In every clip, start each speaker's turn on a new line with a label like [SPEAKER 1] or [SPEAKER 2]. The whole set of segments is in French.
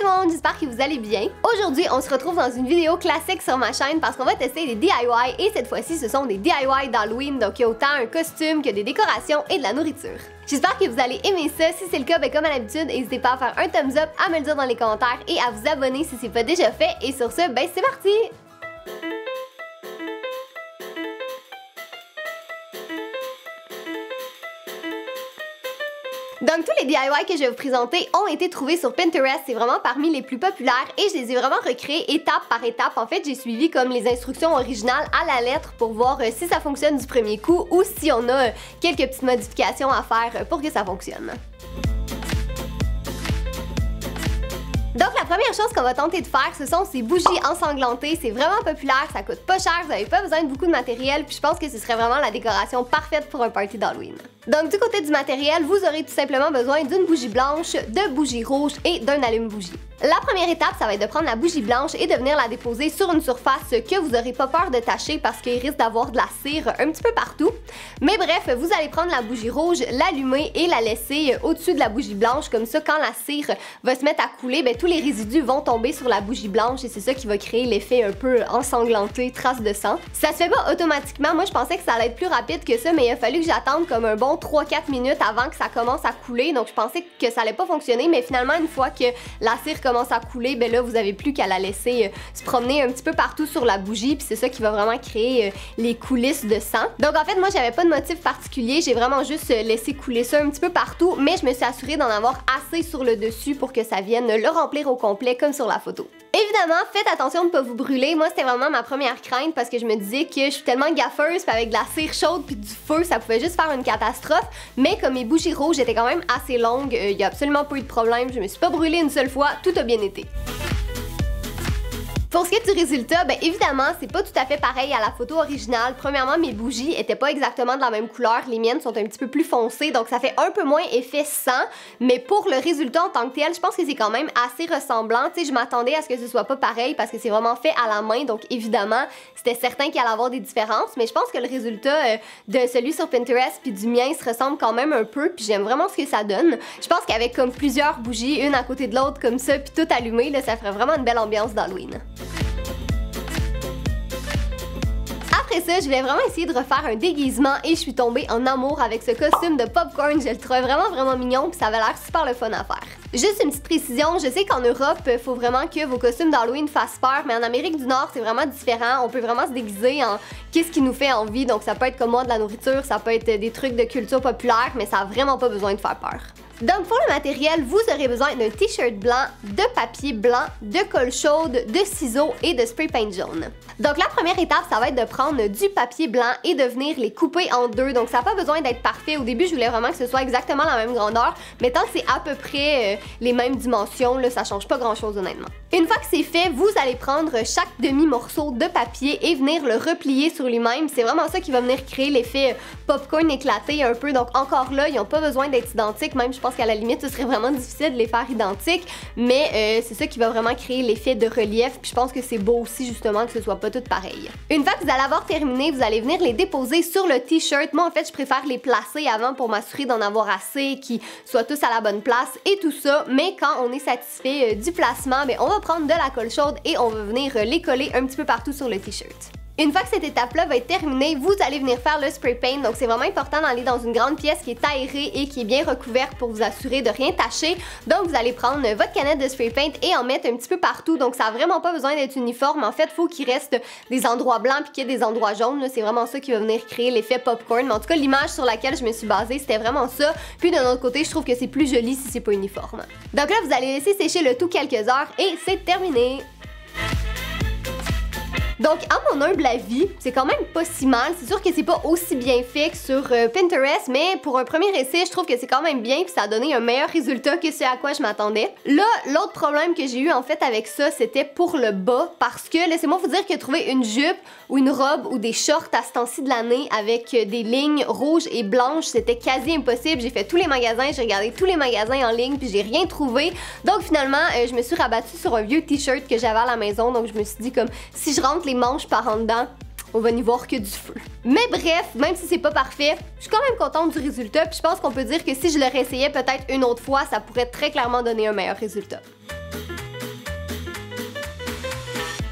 [SPEAKER 1] tout le monde, j'espère que vous allez bien. Aujourd'hui, on se retrouve dans une vidéo classique sur ma chaîne parce qu'on va tester des DIY et cette fois-ci, ce sont des DIY d'Halloween, donc il y a autant un costume que des décorations et de la nourriture. J'espère que vous allez aimer ça. Si c'est le cas, ben comme à l'habitude, n'hésitez pas à faire un thumbs up, à me le dire dans les commentaires et à vous abonner si c'est pas déjà fait. Et sur ce, ben c'est parti! Donc tous les DIY que je vais vous présenter ont été trouvés sur Pinterest, c'est vraiment parmi les plus populaires et je les ai vraiment recréés étape par étape. En fait, j'ai suivi comme les instructions originales à la lettre pour voir si ça fonctionne du premier coup ou si on a quelques petites modifications à faire pour que ça fonctionne. Donc la première chose qu'on va tenter de faire, ce sont ces bougies ensanglantées. C'est vraiment populaire, ça coûte pas cher, vous n'avez pas besoin de beaucoup de matériel, puis je pense que ce serait vraiment la décoration parfaite pour un party d'Halloween. Donc du côté du matériel, vous aurez tout simplement besoin d'une bougie blanche, de bougies rouges et d'un allume-bougie. La première étape, ça va être de prendre la bougie blanche et de venir la déposer sur une surface que vous n'aurez pas peur de tacher parce qu'il risque d'avoir de la cire un petit peu partout. Mais bref, vous allez prendre la bougie rouge, l'allumer et la laisser au-dessus de la bougie blanche. Comme ça, quand la cire va se mettre à couler, ben, tous les résidus vont tomber sur la bougie blanche et c'est ça qui va créer l'effet un peu ensanglanté, trace de sang. Ça se fait pas automatiquement. Moi, je pensais que ça allait être plus rapide que ça, mais il a fallu que j'attende comme un bon 3-4 minutes avant que ça commence à couler. Donc, je pensais que ça allait pas fonctionner, mais finalement, une fois que la cire commence à couler, ben là vous avez plus qu'à la laisser se promener un petit peu partout sur la bougie, puis c'est ça qui va vraiment créer les coulisses de sang. Donc en fait moi j'avais pas de motif particulier, j'ai vraiment juste laissé couler ça un petit peu partout, mais je me suis assurée d'en avoir assez sur le dessus pour que ça vienne le remplir au complet comme sur la photo. Évidemment, faites attention de ne pas vous brûler. Moi, c'était vraiment ma première crainte parce que je me disais que je suis tellement gaffeuse, puis avec de la cire chaude puis du feu, ça pouvait juste faire une catastrophe. Mais comme mes bougies rouges étaient quand même assez longues, il n'y a absolument pas eu de problème. Je me suis pas brûlée une seule fois, tout a bien été. Pour ce qui est du résultat, ben évidemment, c'est pas tout à fait pareil à la photo originale. Premièrement, mes bougies étaient pas exactement de la même couleur. Les miennes sont un petit peu plus foncées, donc ça fait un peu moins effet sang. Mais pour le résultat en tant que tel, je pense que c'est quand même assez ressemblant. Tu sais, je m'attendais à ce que ce soit pas pareil parce que c'est vraiment fait à la main. Donc évidemment, c'était certain qu'il allait avoir des différences. Mais je pense que le résultat de celui sur Pinterest puis du mien se ressemble quand même un peu. Puis j'aime vraiment ce que ça donne. Je pense qu'avec comme plusieurs bougies, une à côté de l'autre comme ça, puis tout allumé, là, ça ferait vraiment une belle ambiance d'Halloween. Après ça, je voulais vraiment essayer de refaire un déguisement et je suis tombée en amour avec ce costume de popcorn. Je le trouvais vraiment mignon puis ça avait l'air super le fun à faire. Juste une petite précision, je sais qu'en Europe, il faut vraiment que vos costumes d'Halloween fassent peur, mais en Amérique du Nord, c'est vraiment différent. On peut vraiment se déguiser en qu'est-ce qui nous fait envie. Donc ça peut être comme moi de la nourriture, ça peut être des trucs de culture populaire, mais ça a vraiment pas besoin de faire peur. Donc pour le matériel, vous aurez besoin d'un t-shirt blanc, de papier blanc, de colle chaude, de ciseaux et de spray paint jaune. Donc la première étape, ça va être de prendre du papier blanc et de venir les couper en deux. Donc ça n'a pas besoin d'être parfait. Au début, je voulais vraiment que ce soit exactement la même grandeur, mais tant que c'est à peu près les mêmes dimensions, là, ça change pas grand-chose honnêtement. Une fois que c'est fait, vous allez prendre chaque demi-morceau de papier et venir le replier sur lui-même. C'est vraiment ça qui va venir créer l'effet popcorn éclaté un peu. Donc encore là, ils n'ont pas besoin d'être identiques, même je pense qu'à la limite, ce serait vraiment difficile de les faire identiques, mais c'est ça qui va vraiment créer l'effet de relief, puis je pense que c'est beau aussi justement que ce soit pas tout pareil. Une fois que vous allez avoir terminé, vous allez venir les déposer sur le t-shirt. Moi en fait, je préfère les placer avant pour m'assurer d'en avoir assez, qu'ils soient tous à la bonne place et tout ça, mais quand on est satisfait du placement, ben, on va prendre de la colle chaude et on va venir les coller un petit peu partout sur le t-shirt. Une fois que cette étape-là va être terminée, vous allez venir faire le spray paint. Donc c'est vraiment important d'aller dans une grande pièce qui est aérée et qui est bien recouverte pour vous assurer de rien tacher. Donc vous allez prendre votre canette de spray paint et en mettre un petit peu partout. Donc ça n'a vraiment pas besoin d'être uniforme. En fait, il faut qu'il reste des endroits blancs puis qu'il y ait des endroits jaunes. C'est vraiment ça qui va venir créer l'effet popcorn. Mais en tout cas, l'image sur laquelle je me suis basée, c'était vraiment ça. Puis d'un autre côté, je trouve que c'est plus joli si c'est pas uniforme. Donc là, vous allez laisser sécher le tout quelques heures et c'est terminé. Donc, à mon humble avis, c'est quand même pas si mal. C'est sûr que c'est pas aussi bien fait que sur Pinterest, mais pour un premier essai, je trouve que c'est quand même bien puis ça a donné un meilleur résultat que ce à quoi je m'attendais. Là, l'autre problème que j'ai eu en fait avec ça, c'était pour le bas parce que, laissez-moi vous dire que trouver une jupe ou une robe ou des shorts à ce temps-ci de l'année avec des lignes rouges et blanches, c'était quasi impossible. J'ai fait tous les magasins, j'ai regardé tous les magasins en ligne puis j'ai rien trouvé. Donc finalement, je me suis rabattue sur un vieux t-shirt que j'avais à la maison. Donc je me suis dit comme si je rentre les manches par en dedans, on va n'y voir que du feu. Mais bref, même si c'est pas parfait, je suis quand même contente du résultat, puis je pense qu'on peut dire que si je le réessayais peut-être une autre fois, ça pourrait très clairement donner un meilleur résultat.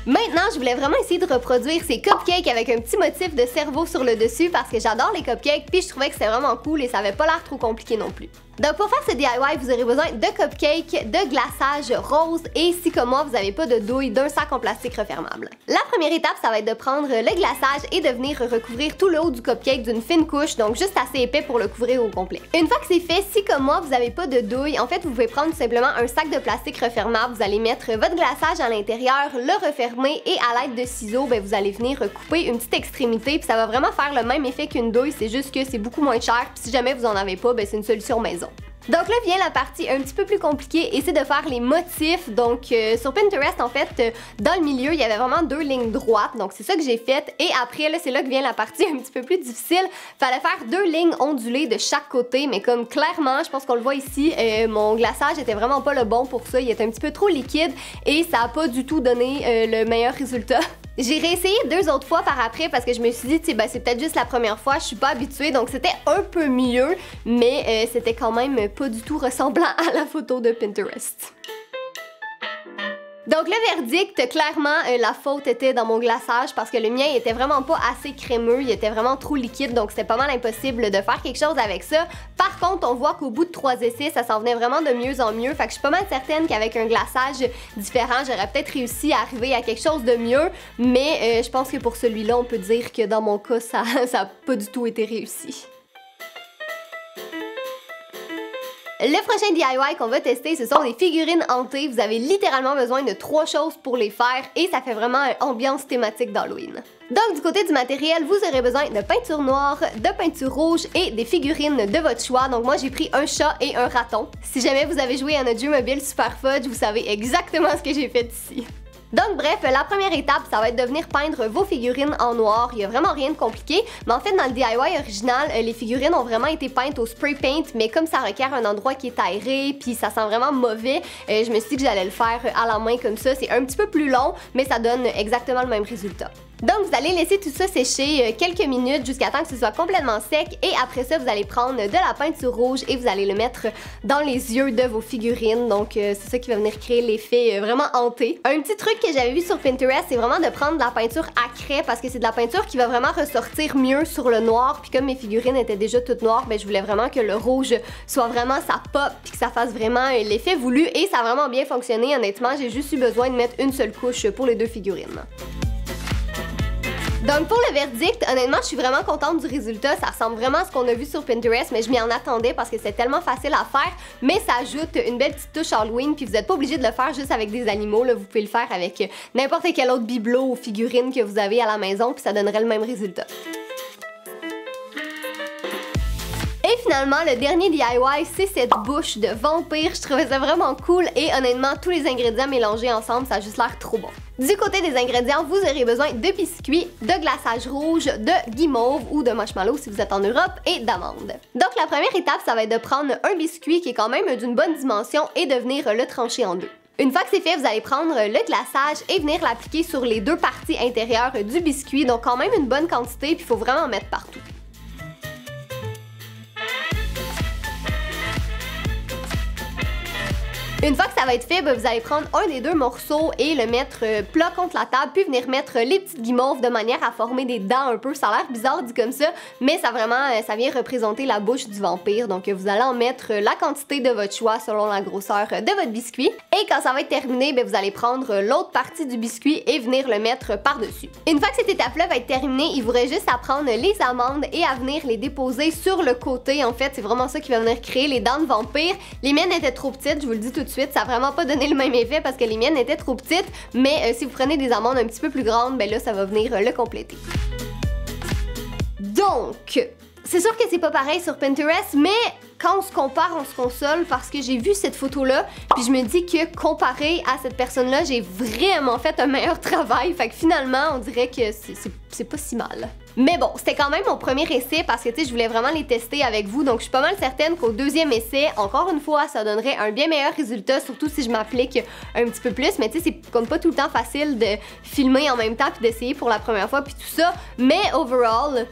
[SPEAKER 1] Maintenant, je voulais vraiment essayer de reproduire ces cupcakes avec un petit motif de cerveau sur le dessus parce que j'adore les cupcakes puis je trouvais que c'était vraiment cool et ça avait pas l'air trop compliqué non plus. Donc pour faire ce DIY, vous aurez besoin de cupcakes, de glaçage rose et si comme moi vous n'avez pas de douille, d'un sac en plastique refermable. La première étape, ça va être de prendre le glaçage et de venir recouvrir tout le haut du cupcake d'une fine couche, donc juste assez épais pour le couvrir au complet. Une fois que c'est fait, si comme moi vous n'avez pas de douille, en fait vous pouvez prendre simplement un sac de plastique refermable, vous allez mettre votre glaçage à l'intérieur, le refermer et à l'aide de ciseaux, vous allez venir couper une petite extrémité puis ça va vraiment faire le même effet qu'une douille, c'est juste que c'est beaucoup moins cher puis si jamais vous en avez pas, c'est une solution maison. Donc là vient la partie un petit peu plus compliquée et c'est de faire les motifs. Donc sur Pinterest en fait, dans le milieu il y avait vraiment 2 lignes droites, donc c'est ça que j'ai fait et après là c'est là que vient la partie un petit peu plus difficile. Fallait faire 2 lignes ondulées de chaque côté mais comme clairement je pense qu'on le voit ici, mon glaçage était vraiment pas le bon pour ça, il était un petit peu trop liquide et ça a pas du tout donné le meilleur résultat. J'ai réessayé 2 autres fois par après parce que je me suis dit, c'est peut-être juste la première fois, je suis pas habituée, donc c'était un peu mieux, mais c'était quand même pas du tout ressemblant à la photo de Pinterest. Donc le verdict, clairement, la faute était dans mon glaçage parce que le mien était vraiment pas assez crémeux, il était vraiment trop liquide, donc c'était pas mal impossible de faire quelque chose avec ça. Par contre, on voit qu'au bout de 3 essais, ça s'en venait vraiment de mieux en mieux, fait que je suis pas mal certaine qu'avec un glaçage différent, j'aurais peut-être réussi à arriver à quelque chose de mieux, mais je pense que pour celui-là, on peut dire que dans mon cas, ça a pas du tout été réussi. Le prochain DIY qu'on va tester, ce sont des figurines hantées. Vous avez littéralement besoin de 3 choses pour les faire et ça fait vraiment une ambiance thématique d'Halloween. Donc du côté du matériel, vous aurez besoin de peinture noire, de peinture rouge et des figurines de votre choix. Donc moi j'ai pris un chat et un raton. Si jamais vous avez joué à notre jeu mobile Super Fudge, vous savez exactement ce que j'ai fait ici. Donc bref, la première étape, ça va être de venir peindre vos figurines en noir. Il y a vraiment rien de compliqué, mais en fait dans le DIY original, les figurines ont vraiment été peintes au spray paint, mais comme ça requiert un endroit qui est aéré, puis ça sent vraiment mauvais, je me suis dit que j'allais le faire à la main comme ça. C'est un petit peu plus long, mais ça donne exactement le même résultat. Donc vous allez laisser tout ça sécher quelques minutes jusqu'à temps que ce soit complètement sec et après ça vous allez prendre de la peinture rouge et vous allez le mettre dans les yeux de vos figurines. Donc c'est ça qui va venir créer l'effet vraiment hanté. Un petit truc que j'avais vu sur Pinterest, c'est vraiment de prendre de la peinture à craie parce que c'est de la peinture qui va vraiment ressortir mieux sur le noir. Puis comme mes figurines étaient déjà toutes noires, je voulais vraiment que le rouge soit vraiment ça pop puis que ça fasse vraiment l'effet voulu et ça a vraiment bien fonctionné. Honnêtement, j'ai juste eu besoin de mettre une seule couche pour les 2 figurines. Donc pour le verdict, honnêtement, je suis vraiment contente du résultat. Ça ressemble vraiment à ce qu'on a vu sur Pinterest, mais je m'y en attendais parce que c'est tellement facile à faire. Mais ça ajoute une belle petite touche Halloween, puis vous n'êtes pas obligé de le faire juste avec des animaux. Là. Vous pouvez le faire avec n'importe quel autre bibelot ou figurine que vous avez à la maison, puis ça donnerait le même résultat. Et finalement, le dernier DIY, c'est cette bouche de vampire. Je trouvais ça vraiment cool et honnêtement, tous les ingrédients mélangés ensemble, ça a juste l'air trop bon. Du côté des ingrédients, vous aurez besoin de biscuits, de glaçage rouge, de guimauve ou de marshmallow si vous êtes en Europe et d'amandes. Donc la première étape, ça va être de prendre un biscuit qui est quand même d'une bonne dimension et de venir le trancher en 2. Une fois que c'est fait, vous allez prendre le glaçage et venir l'appliquer sur les 2 parties intérieures du biscuit. Donc quand même une bonne quantité, puis il faut vraiment en mettre partout. Une fois que ça va être fait, vous allez prendre un des 2 morceaux et le mettre plat contre la table, puis venir mettre les petites guimauves de manière à former des dents un peu. Ça a l'air bizarre dit comme ça, mais ça vient représenter la bouche du vampire. Donc vous allez en mettre la quantité de votre choix selon la grosseur de votre biscuit. Et quand ça va être terminé, vous allez prendre l'autre partie du biscuit et venir le mettre par-dessus. Une fois que cette étape-là va être terminée, il vous reste juste à prendre les amandes et à venir les déposer sur le côté. En fait, c'est vraiment ça qui va venir créer les dents de vampire. Les miennes étaient trop petites, je vous le dis tout de suite, ça a vraiment pas donné le même effet parce que les miennes étaient trop petites, mais si vous prenez des amandes un petit peu plus grandes, là ça va venir le compléter. Donc, c'est sûr que c'est pas pareil sur Pinterest, mais quand on se compare, on se console parce que j'ai vu cette photo-là, puis je me dis que comparé à cette personne-là, j'ai vraiment fait un meilleur travail. Fait que finalement, on dirait que c'est pas si mal. Mais bon, c'était quand même mon premier essai parce que je voulais vraiment les tester avec vous, donc je suis pas mal certaine qu'au 2e essai, encore une fois, ça donnerait un bien meilleur résultat, surtout si je m'applique un petit peu plus. Mais c'est comme pas tout le temps facile de filmer en même temps puis d'essayer pour la première fois puis tout ça. Mais overall,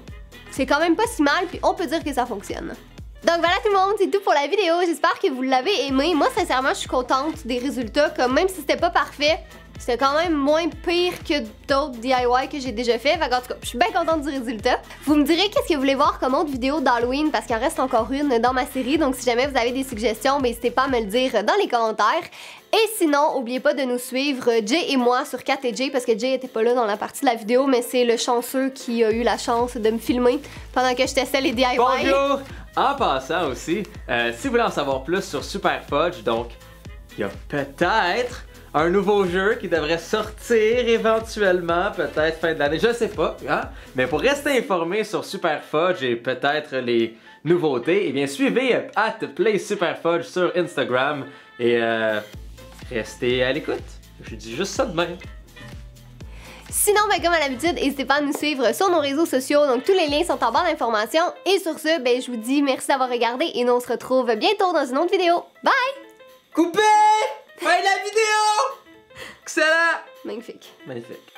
[SPEAKER 1] c'est quand même pas si mal puis on peut dire que ça fonctionne. Donc voilà tout le monde, c'est tout pour la vidéo, j'espère que vous l'avez aimé. Moi sincèrement je suis contente des résultats, comme même si c'était pas parfait, C'était quand même moins pire que d'autres DIY que j'ai déjà fait. En tout cas, je suis bien contente du résultat. Vous me direz qu'est-ce que vous voulez voir comme autre vidéo d'Halloween parce qu'il en reste encore une dans ma série. Donc si jamais vous avez des suggestions, n'hésitez pas à me le dire dans les commentaires. Et sinon, n'oubliez pas de nous suivre, Jay et moi, sur Kat et Jay, parce que Jay était pas là dans la partie de la vidéo, mais c'est le chanceux qui a eu la chance de me filmer pendant que je testais les DIY.
[SPEAKER 2] Bonjour! En passant aussi, si vous voulez en savoir plus sur Super Fudge, donc, il y a peut-être un nouveau jeu qui devrait sortir éventuellement, peut-être fin de l'année, je sais pas, hein? Mais pour rester informé sur Super Fudge et peut-être les nouveautés, eh bien suivez @PlaySuperFudge sur Instagram et restez à l'écoute. Je dis juste ça de même.
[SPEAKER 1] Sinon, comme à l'habitude, n'hésitez pas à nous suivre sur nos réseaux sociaux, donc tous les liens sont en barre d'informations. Et sur ce, je vous dis merci d'avoir regardé et nous on se retrouve bientôt dans une autre vidéo. Bye!
[SPEAKER 2] Coupé! Fin de la vidéo! Excellent!
[SPEAKER 1] Magnifique.
[SPEAKER 2] Magnifique.